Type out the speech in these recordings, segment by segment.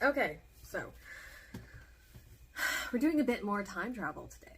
Okay, so we're doing a bit more time travel today.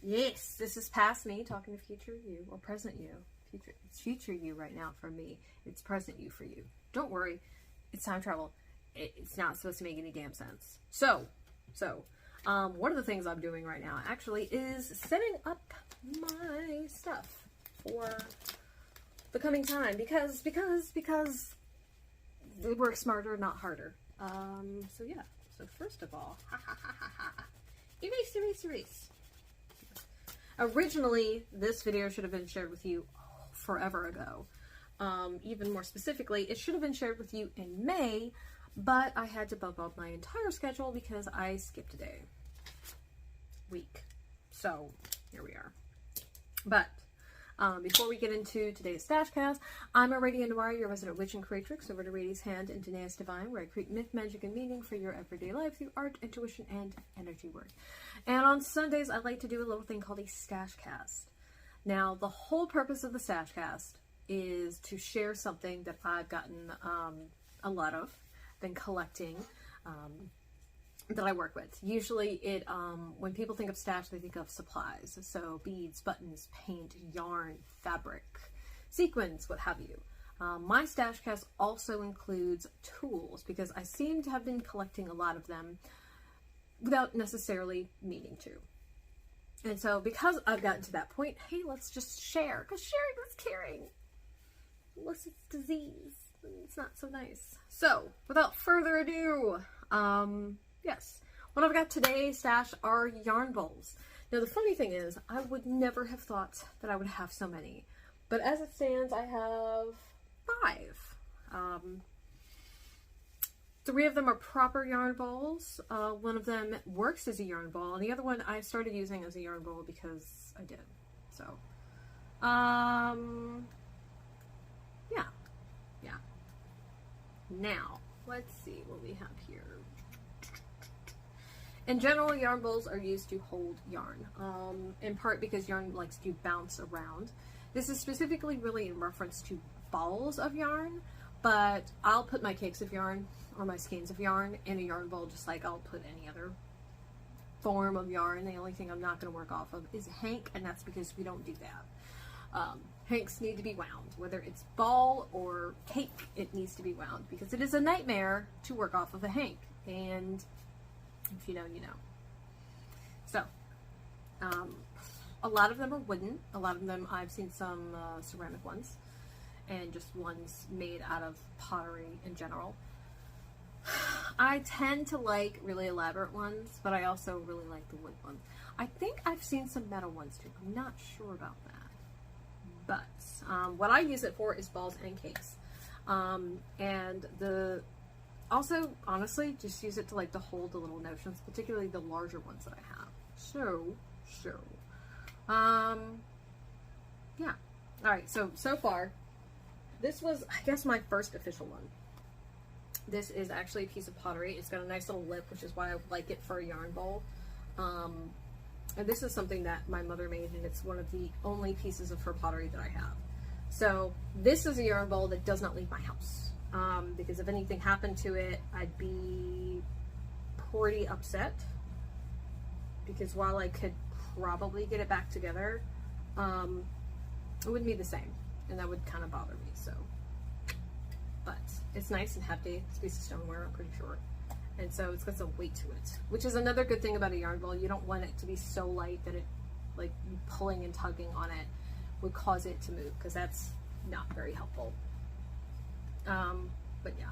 Yes, this is past me talking to future you, or present you. It's future you right now for me. It's present you for you. Don't worry, it's time travel. It's not supposed to make any damn sense. So, one of the things I'm doing right now actually is setting up my stuff for the coming time because we work smarter, not harder. So yeah. So first of all, erase. Originally, this video should have been shared with you forever ago. Even more specifically, it should have been shared with you in May, but I had to bump up my entire schedule because I skipped a week. So here we are. But before we get into today's Stashcast, I'm Aradia, your resident witch and creatrix over to Radia's Hand and Danaeus Divine, where I create myth, magic, and meaning for your everyday life through art, intuition, and energy work. And on Sundays, I like to do a little thing called a Stashcast. Now, the whole purpose of the Stashcast is to share something that I've gotten a lot of, been collecting, that I work with. Usually when people think of stash, they think of supplies. So beads, buttons, paint, yarn, fabric, sequins, what have you. My Stashcast also includes tools because I seem to have been collecting a lot of them without necessarily meaning to. And so because I've gotten to that point, hey, let's just share, because sharing is caring. Unless it's disease, it's not so nice. So without further ado, yes, what I've got today, stash, are yarn bowls. Now, the funny thing is, I would never have thought that I would have so many. But as it stands, I have 5. 3 of them are proper yarn bowls. One of them works as a yarn bowl, and the other one I started using as a yarn bowl because I did. So, yeah. Now, let's see what we have here. In general, yarn bowls are used to hold yarn, in part because yarn likes to bounce around. This is specifically really in reference to balls of yarn, but I'll put my cakes of yarn or my skeins of yarn in a yarn bowl just like I'll put any other form of yarn. The only thing I'm not going to work off of is hank, and that's because we don't do that. Hanks need to be wound. Whether it's ball or cake, it needs to be wound because it is a nightmare to work off of a hank. And if you know, you know. So, a lot of them are wooden. A lot of them, I've seen some ceramic ones, and just ones made out of pottery in general. I tend to like really elaborate ones, but I also really like the wood ones. I think I've seen some metal ones too. I'm not sure about that. But what I use it for is balls and cakes. And also, honestly, just use it to like to hold the little notions, particularly the larger ones that I have. So, yeah. Alright, so far, this was, I guess, my first official one. This is actually a piece of pottery. It's got a nice little lip, which is why I like it for a yarn bowl. And this is something that my mother made, and it's one of the only pieces of her pottery that I have. So, this is a yarn bowl that does not leave my house. Because if anything happened to it, I'd be pretty upset. Because while I could probably get it back together, it wouldn't be the same. And that would kind of bother me, so. But it's nice and hefty. It's a piece of stoneware, I'm pretty sure. And so it's got some weight to it. Which is another good thing about a yarn bowl. You don't want it to be so light that it, like, pulling and tugging on it would cause it to move. Because that's not very helpful. But yeah,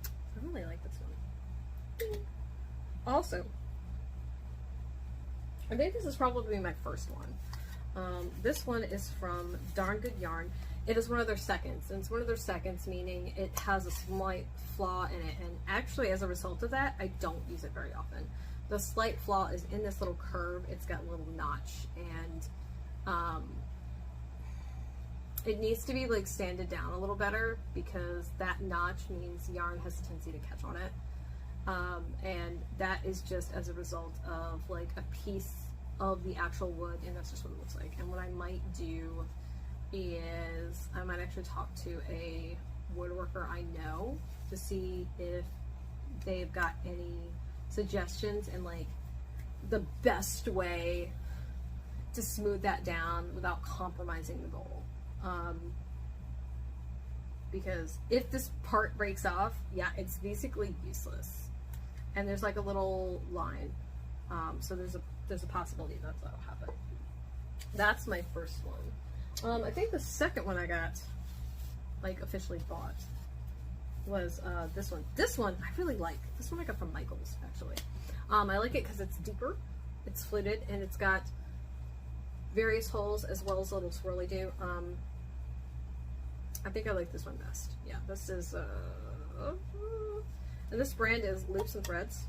I really like this one. Also, I think this is probably my first one. This one is from Darn Good Yarn. It is one of their seconds, and it's one of their seconds meaning it has a slight flaw in it, and actually as a result of that, I don't use it very often. The slight flaw is in this little curve. It's got a little notch, and it needs to be like sanded down a little better because that notch means yarn has a tendency to catch on it. And that is just as a result of like a piece of the actual wood, and that's just what it looks like. And what I might do is I might actually talk to a woodworker I know to see if they've got any suggestions and like the best way to smooth that down without compromising the goal. Because if this part breaks off, yeah, it's basically useless. And there's like a little line. So there's a possibility that'll happen. That's my first one. I think the second one I got, like, officially bought was this one. This one I really like. This one I got from Michaels, actually. I like it because it's deeper, it's fluted, and it's got various holes as well as a little swirly do. I think I like this one best. Yeah, this is and this brand is Loops and Threads.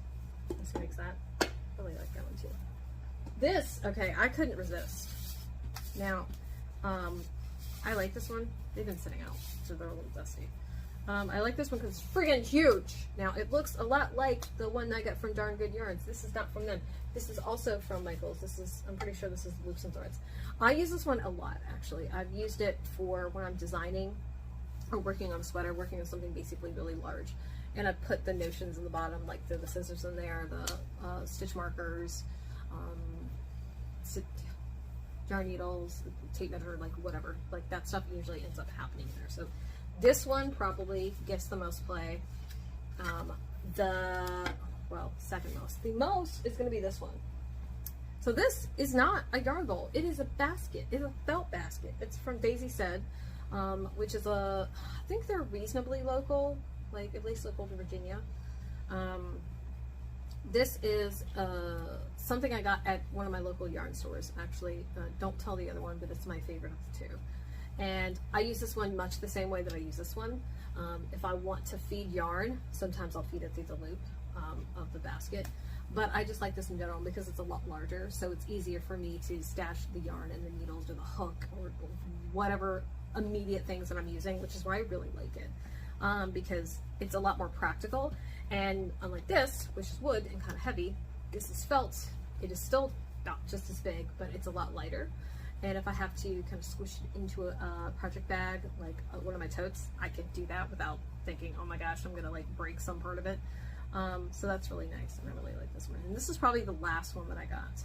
This makes that. I really like that one too. This, okay, I couldn't resist. Now, I like this one. They've been sitting out, so they're a little dusty. I like this one because it's friggin' huge. Now, it looks a lot like the one I got from Darn Good Yarns. This is not from them. This is also from Michaels. This is, I'm pretty sure this is Loops and Threads. I use this one a lot, actually. I've used it for when I'm designing or working on a sweater, working on something basically really large. And I put the notions in the bottom, like the scissors in there, the stitch markers, yarn needles, tape measure, like whatever. Like that stuff usually ends up happening there. So this one probably gets the most play. Second most. The most is going to be this one. So this is not a yarn bowl. It is a basket. It's a felt basket. It's from Daisy Said, which is I think they're reasonably local, like at least local to Virginia. This is something I got at one of my local yarn stores, actually. Don't tell the other one, but it's my favorite of the two. And I use this one much the same way that I use this one. If I want to feed yarn, sometimes I'll feed it through the loop of the basket. But I just like this in general because it's a lot larger, so it's easier for me to stash the yarn and the needles or the hook or whatever immediate things that I'm using, which is why I really like it. Because it's a lot more practical. And unlike this, which is wood and kind of heavy, this is felt. It is still not just as big, but it's a lot lighter. And if I have to kind of squish it into a project bag, like one of my totes, I can do that without thinking, oh my gosh, I'm gonna like break some part of it. So that's really nice, and I really like this one. And this is probably the last one that I got.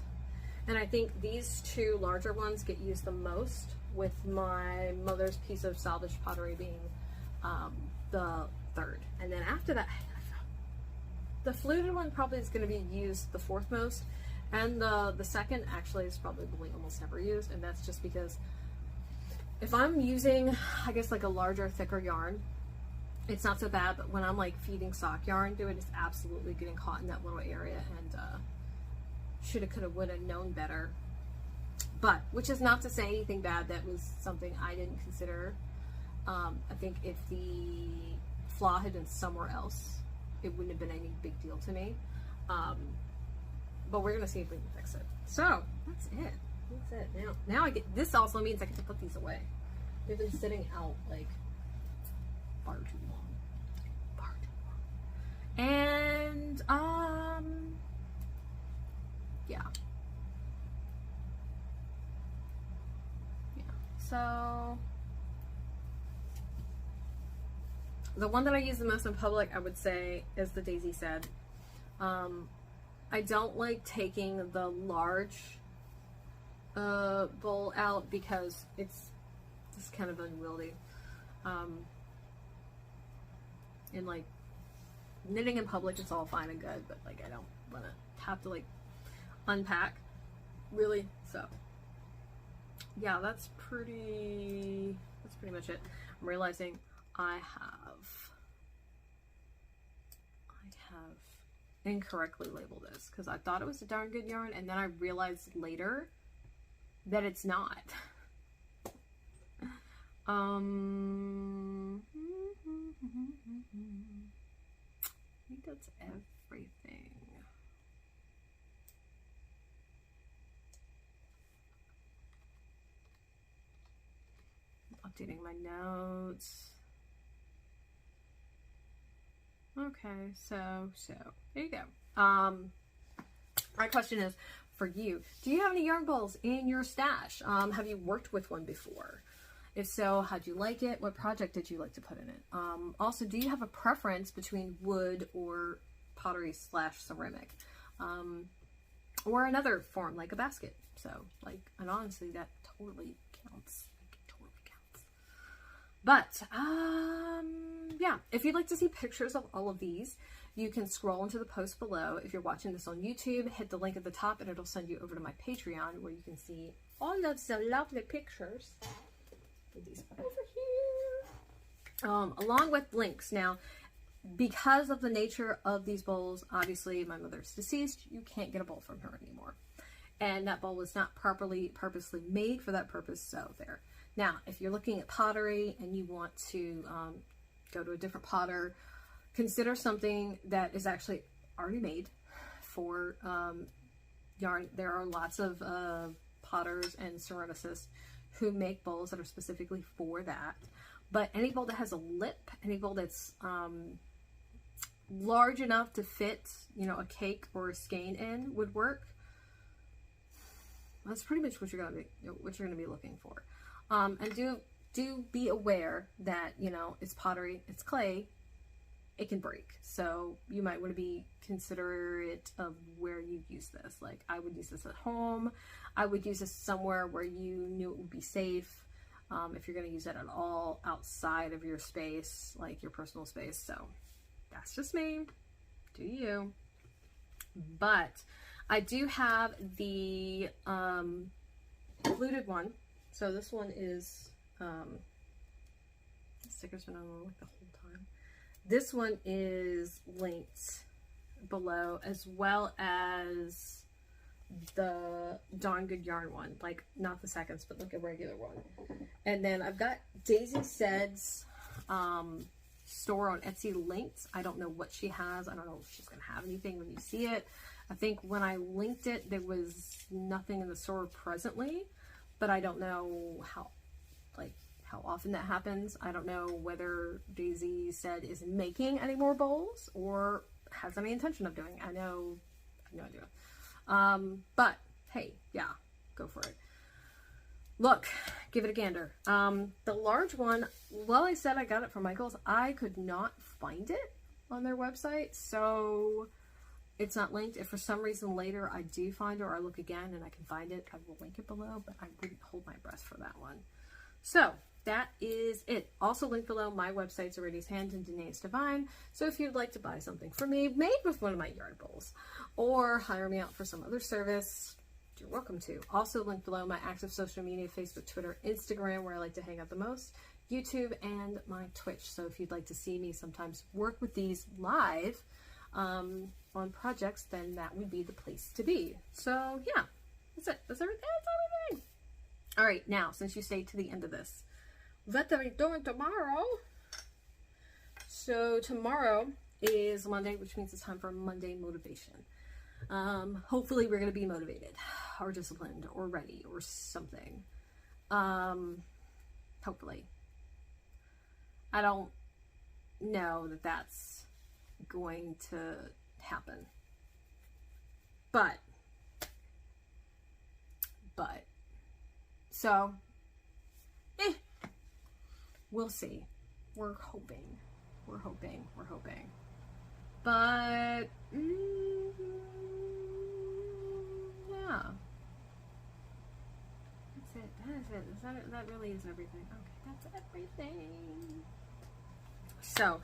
And I think these two larger ones get used the most, with my mother's piece of salvaged pottery being the third. And then after that, the fluted one probably is going to be used the fourth most, and the second actually is probably almost never used, and that's just because if I'm using, I guess, like a larger, thicker yarn, it's not so bad, but when I'm like feeding sock yarn to it, it's absolutely getting caught in that little area, and shoulda, coulda, woulda known better. But, which is not to say anything bad, that was something I didn't consider. I think if the flaw had been somewhere else, it wouldn't have been any big deal to me. But we're gonna see if we can fix it. So that's it. That's it. Now I get. This also means I get to put these away. They've been sitting out like far too long. Far too long. And yeah. So the one that I use the most in public, I would say, is the Daisy Said. I don't like taking the large bowl out because it's just kind of unwieldy. And like knitting in public, it's all fine and good, but like I don't want to have to like unpack, really. So yeah, that's pretty much it. I'm realizing I have incorrectly labeled this because I thought it was a Darn Good Yarn, and then I realized later that it's not. I think that's everything. Updating my notes. Okay, so there you go. My question is for you: do you have any yarn balls in your stash? Have you worked with one before? If so, how'd you like it? What project did you like to put in it? Also, do you have a preference between wood or pottery / ceramic? Or another form like a basket. So, like, and honestly, that totally counts. Like, it totally counts. But, yeah, if you'd like to see pictures of all of these, you can scroll into the post below. If you're watching this on YouTube, hit the link at the top and it'll send you over to my Patreon where you can see all of the lovely pictures. Put these over here. Along with links. Now, because of the nature of these bowls, obviously my mother's deceased, you can't get a bowl from her anymore. And that bowl was not purposely made for that purpose, so there. Now, if you're looking at pottery and you want to go to a different potter, consider something that is actually already made for yarn. There are lots of potters and ceramicists who make bowls that are specifically for that. But any bowl that has a lip, any bowl that's large enough to fit, you know, a cake or a skein in would work. That's pretty much what you're gonna be looking for. And do be aware that, you know, it's pottery, it's clay, it can break. So you might want to be considerate of where you use this. Like, I would use this at home. I would use this somewhere where you knew it would be safe. If you're going to use it at all outside of your space, like your personal space. So that's just me. Do you? But I do have the fluted one. So this one is, the sticker's been on like the whole time. This one is linked below, as well as the Darn Good Yarn one, like not the seconds, but like a regular one. And then I've got Daisy Said's store on Etsy linked. I don't know what she has. I don't know if she's gonna have anything when you see it. I think when I linked it, there was nothing in the store presently, but I don't know how often that happens. I don't know whether Daisy Said is making any more bowls or has any intention of doing. I have no idea. But hey, yeah, go for it. Look, give it a gander. The large one, well, I said I got it from Michael's. I could not find it on their website, so it's not linked. If for some reason later I do find it or I look again and I can find it, I will link it below, but I wouldn't hold my breath for that one. So that is it. Also linked below, my websites, Aradia's Hand and Danae's Divine. So if you'd like to buy something from me made with one of my yard bowls or hire me out for some other service, you're welcome to. Also linked below, my active social media, Facebook, Twitter, Instagram, where I like to hang out the most, YouTube, and my Twitch. So if you'd like to see me sometimes work with these live on projects, then that would be the place to be. So yeah, that's it. That's everything. That's everything. All right, now, since you stayed to the end of this, what are we doing tomorrow? So tomorrow is Monday, which means it's time for Monday motivation. Hopefully we're going to be motivated or disciplined or ready or something. Hopefully. I don't know that that's going to happen. But, so, we'll see. We're hoping. But, yeah. That's it. That really is everything. Okay, that's everything. So,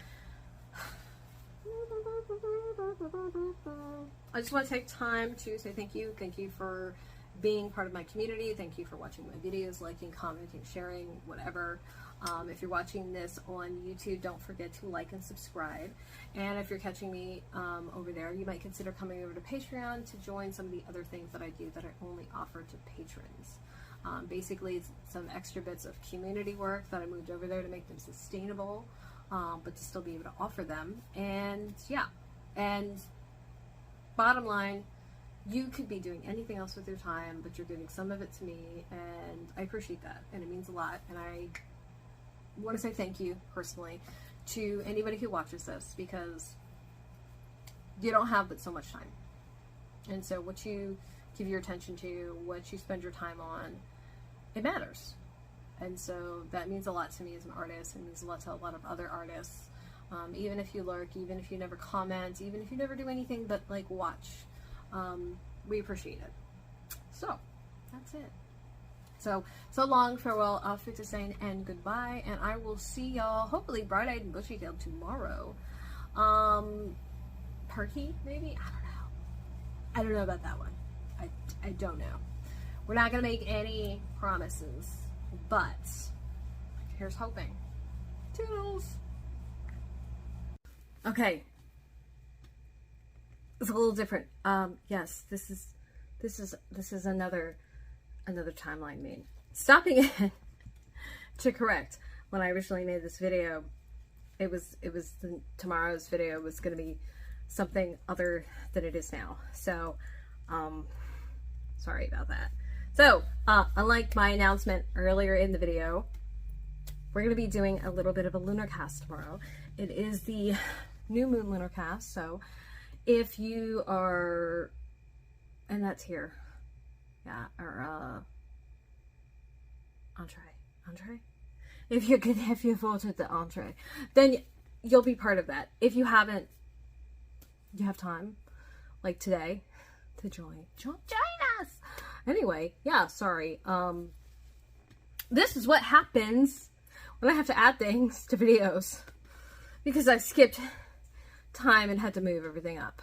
I just want to take time to say thank you. Thank you for being part of my community. Thank you for watching my videos, liking, commenting, sharing, whatever. If you're watching this on YouTube, don't forget to like and subscribe. And if you're catching me over there, you might consider coming over to Patreon to join some of the other things that I do that I only offer to patrons. Basically, it's some extra bits of community work that I moved over there to make them sustainable, but to still be able to offer them. And yeah, and bottom line, you could be doing anything else with your time, but you're giving some of it to me, and I appreciate that, and it means a lot. And I want to say thank you personally to anybody who watches this, because you don't have but so much time. And so what you give your attention to, what you spend your time on, it matters. And so that means a lot to me as an artist, and means a lot to a lot of other artists. Even if you lurk, even if you never comment, even if you never do anything but like watch, we appreciate it. So that's it. So long, farewell, auf Wiedersehen, and goodbye, and I will see y'all hopefully bright-eyed and bushy-tailed tomorrow. Perky, maybe? I don't know about that one. I don't know. We're not gonna make any promises, but here's hoping. Toodles. Okay. It's a little different. Yes, this is another timeline meme. Stopping in to correct, when I originally made this video, tomorrow's video was going to be something other than it is now. So, sorry about that. So, unlike my announcement earlier in the video, we're going to be doing a little bit of a lunar cast tomorrow. It is the new moon lunar cast, so if you are, and that's here. Yeah, or entree. If you voted the entree, then you'll be part of that. If you haven't, you have time, like today, to join us. Anyway, yeah, sorry. This is what happens when I have to add things to videos, because I skipped time and had to move everything up.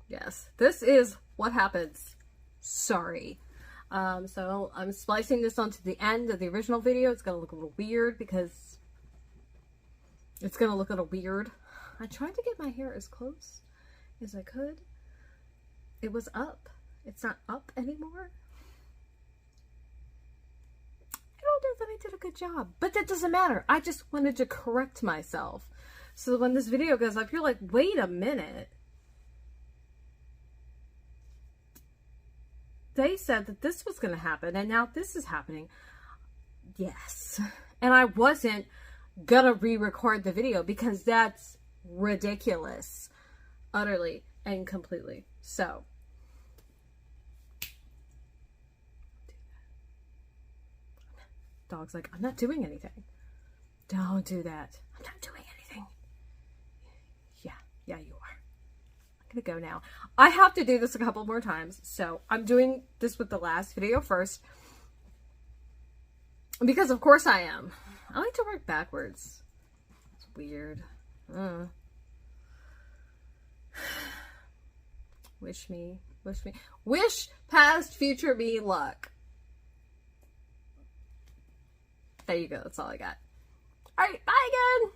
Yes, this is what happens. Sorry. So I'm splicing this onto the end of the original video. It's gonna look a little weird because I tried to get my hair as close as I could. It was up. It's not up anymore. I don't know that I did a good job, but that doesn't matter. I just wanted to correct myself. So when this video goes up, you're like, wait a minute. They said that this was going to happen, and now this is happening. Yes. And I wasn't going to re-record the video because that's ridiculous. Utterly and completely. So. Dog's like, I'm not doing anything. Don't do that. I'm not doing anything. Yeah, you are. I'm gonna go now. I have to do this a couple more times, so I'm doing this with the last video first. Because of course I am. I like to work backwards. It's weird. Wish past future me luck. There you go. That's all I got. Alright, bye again.